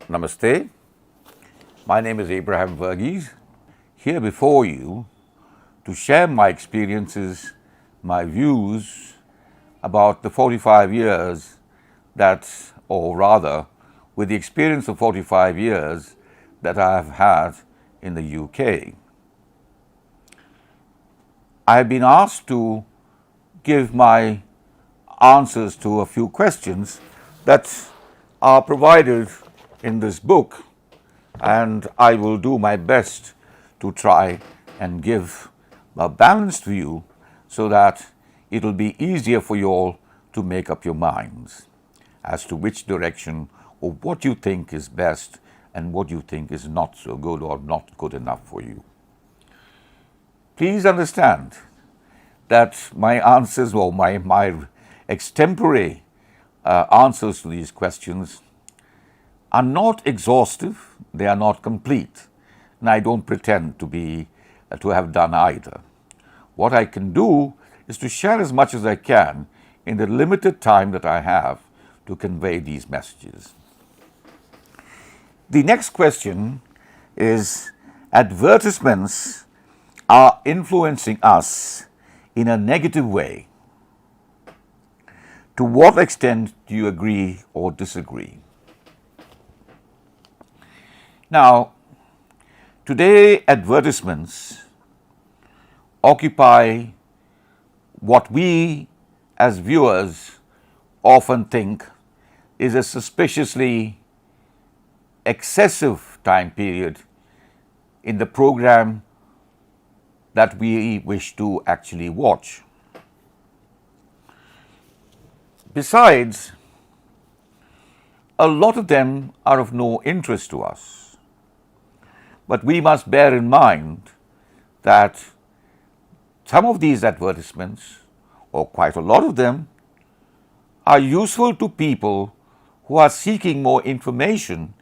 Namaste. My name is Abraham Varghese, here before you to share my experiences, my views about the 45 years or rather, with the experience of 45 years that I have had in the UK. I have been asked to give my answers to a few questions that are provided in this book, and I will do my best to try and give a balanced view so that it will be easier for you all to make up your minds as to which direction or what you think is best and what you think is not so good or not good enough for you. Please understand that my answers or my extempore answers to these questions are not exhaustive, they are not complete, and I don't pretend to have done either. What I can do is to share as much as I can in the limited time that I have to convey these messages. The next question is, advertisements are influencing us in a negative way. To what extent do you agree or disagree? Now, today advertisements occupy what we as viewers often think is a suspiciously excessive time period in the program that we wish to actually watch. Besides, a lot of them are of no interest to us. But we must bear in mind that some of these advertisements, or quite a lot of them, are useful to people who are seeking more information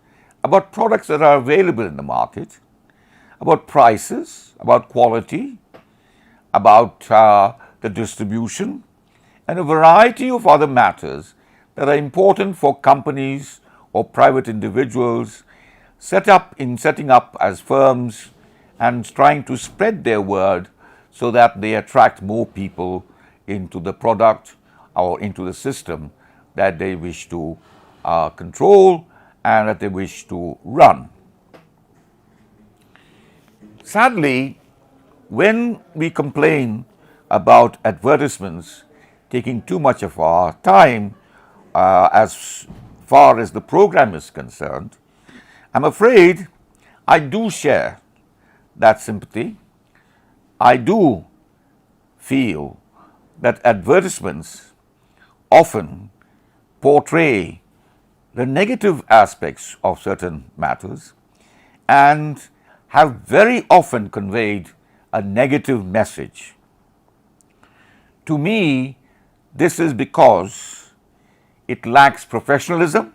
about products that are available in the market, about prices, about quality, about the distribution, and a variety of other matters that are important for companies or private individuals setting up as firms and trying to spread their word so that they attract more people into the product or into the system that they wish to control and that they wish to run. Sadly, when we complain about advertisements taking too much of our time as far as the program is concerned, I'm afraid I do share that sympathy. I do feel that advertisements often portray the negative aspects of certain matters and have very often conveyed a negative message. To me, this is because it lacks professionalism,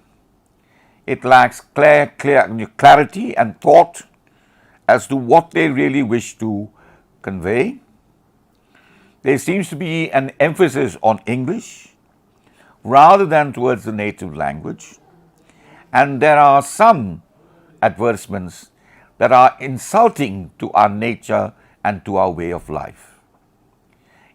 it lacks clarity and thought as to what they really wish to convey. There seems to be an emphasis on English rather than towards the native language. And there are some advertisements that are insulting to our nature and to our way of life.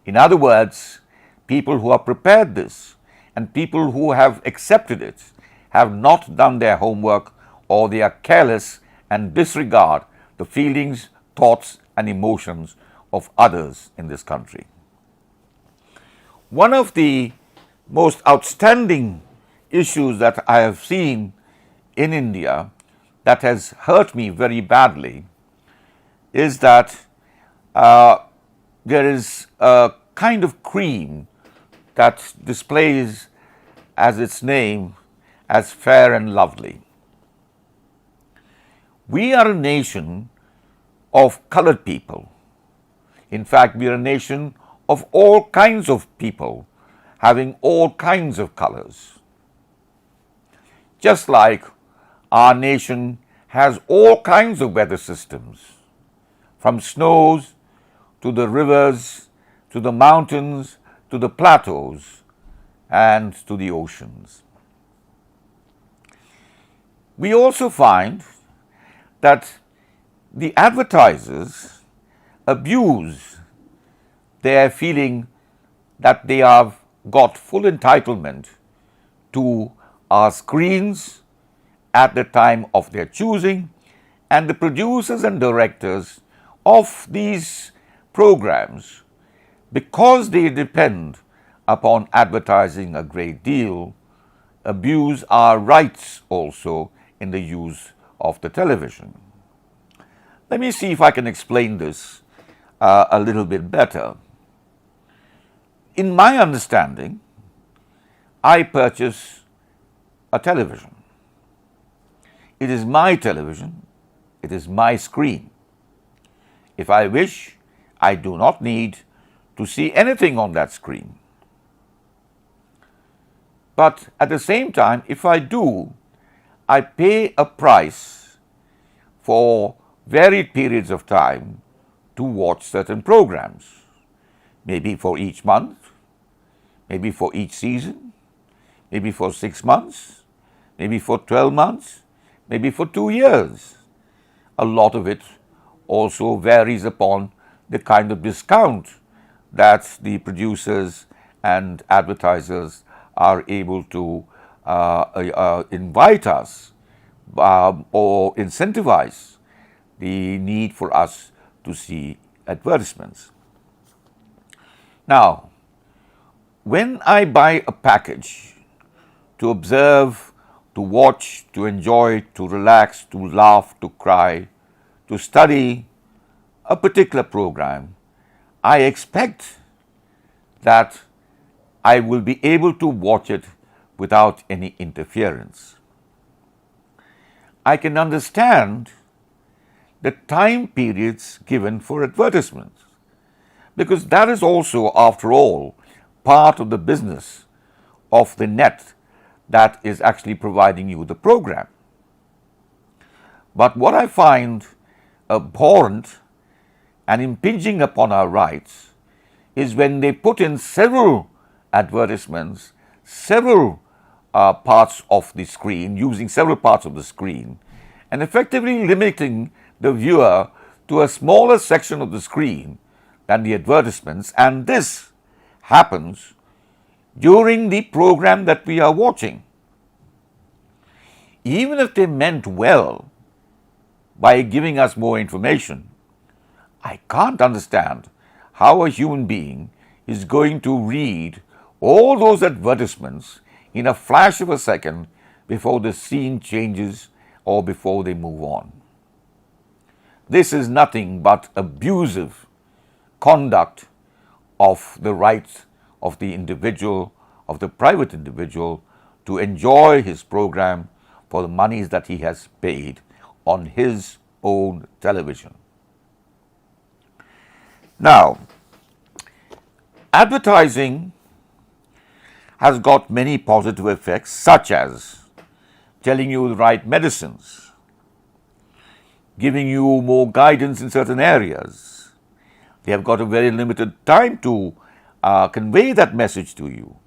In other words, people who have prepared this and people who have accepted it have not done their homework, or they are careless and disregard the feelings, thoughts, and emotions of others in this country. One of the most outstanding issues that I have seen in India that has hurt me very badly is that there is a kind of cream that displays as its name as fair and lovely. We are a nation of colored people. In fact, we are a nation of all kinds of people having all kinds of colors. Just like our nation has all kinds of weather systems, from snows to the rivers, to the mountains, to the plateaus, and to the oceans. We also find that the advertisers abuse their feeling that they have got full entitlement to our screens at the time of their choosing, and the producers and directors of these programs, because they depend upon advertising a great deal, abuse our rights also in the use of the television. Let me see if I can explain this a little bit better. In my understanding, I purchase a television. It is my television. It is my screen. If I wish, I do not need to see anything on that screen. But at the same time, if I do, I pay a price for varied periods of time to watch certain programs, maybe for each month, maybe for each season, maybe for 6 months, maybe for 12 months, maybe for 2 years. A lot of it also varies upon the kind of discount that the producers and advertisers are able to invite us or incentivize the need for us to see advertisements. Now, when I buy a package to observe, to watch, to enjoy, to relax, to laugh, to cry, to study a particular program, I expect that I will be able to watch it without any interference. I can understand the time periods given for advertisements, because that is also, after all, part of the business of the net that is actually providing you the program. But what I find abhorrent and impinging upon our rights is when they put in several advertisements, several parts of the screen, using several parts of the screen, and effectively limiting the viewer to a smaller section of the screen than the advertisements, and this happens during the program that we are watching. Even if they meant well by giving us more information, I can't understand how a human being is going to read all those advertisements in a flash of a second before the scene changes or before they move on. This is nothing but abusive conduct of the rights of the individual, of the private individual, to enjoy his program for the monies that he has paid on his own television. Now, advertising has got many positive effects, such as telling you the right medicines, giving you more guidance in certain areas. They have got a very limited time to convey that message to you.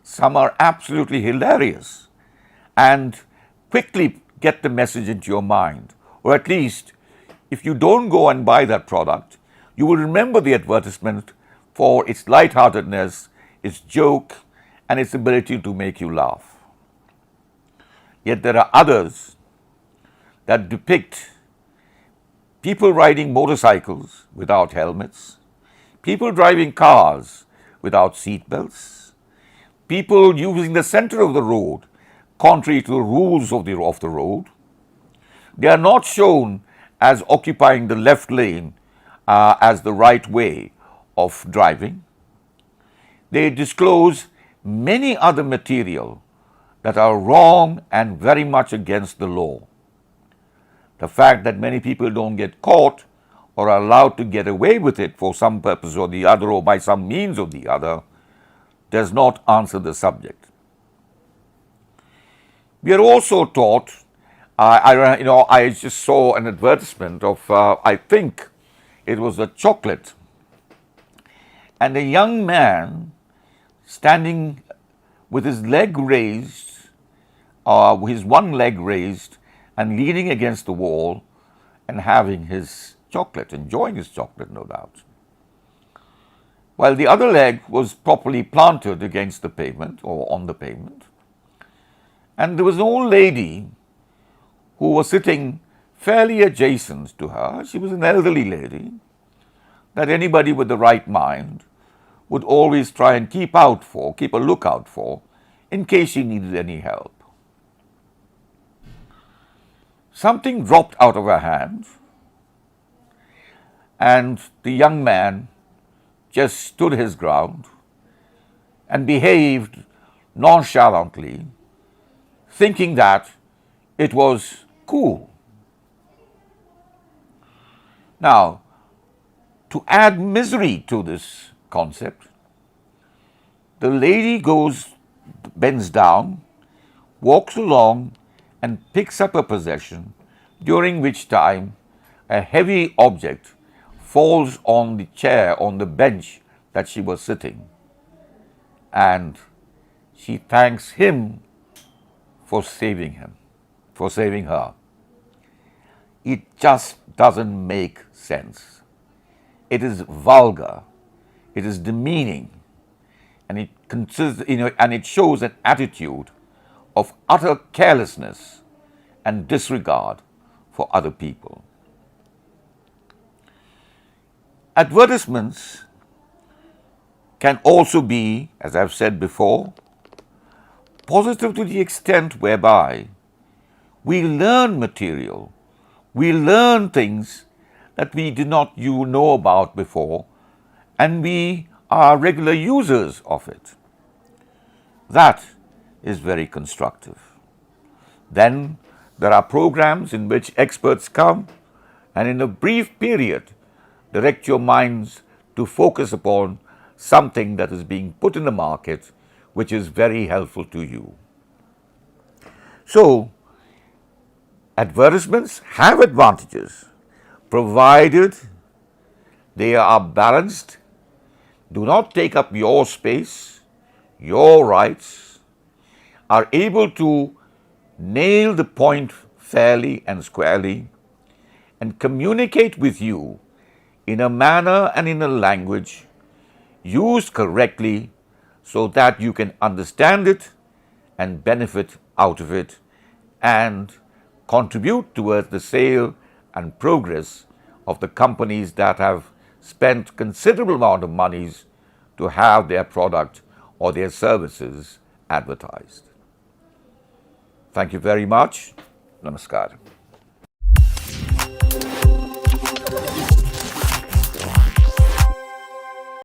Some are absolutely hilarious and quickly get the message into your mind, or at least if you don't go and buy that product, you will remember the advertisement for its lightheartedness, its joke, and its ability to make you laugh. Yet there are others that depict people riding motorcycles without helmets, people driving cars without seat belts, people using the center of the road contrary to the rules of the road. They are not shown as occupying the left lane as the right way of driving. They disclose many other material that are wrong and very much against the law. The fact that many people don't get caught or are allowed to get away with it for some purpose or the other, or by some means or the other, does not answer the subject. We are also taught, I just saw an advertisement of, I think it was a chocolate, and a young man standing with his leg raised his one leg raised and leaning against the wall and having his chocolate, enjoying his chocolate, no doubt, while the other leg was properly planted against the pavement or on the pavement. And there was an old lady who was sitting fairly adjacent to her. She was an elderly lady that anybody with the right mind would always try and keep a lookout for, in case she needed any help. Something dropped out of her hand, and the young man just stood his ground and behaved nonchalantly, thinking that it was cool. Now, to add misery to this concept, the lady bends down, walks along, and picks up a possession, during which time a heavy object falls on the chair, on the bench that she was sitting, and she thanks him for saving her. It just doesn't make sense. It is vulgar, it is demeaning, and it shows an attitude of utter carelessness and disregard for other people. Advertisements can also be, as I've said before, positive to the extent whereby we learn material, we learn things that we did not know about before, and we are regular users of it. That is very constructive. Then there are programs in which experts come and in a brief period direct your minds to focus upon something that is being put in the market, which is very helpful to you. So, advertisements have advantages, provided they are balanced, do not take up your space, your rights, are able to nail the point fairly and squarely, and communicate with you in a manner and in a language used correctly so that you can understand it and benefit out of it and contribute towards the sale and progress of the companies that have spent considerable amount of monies to have their product or their services advertised. Thank you very much. Namaskar.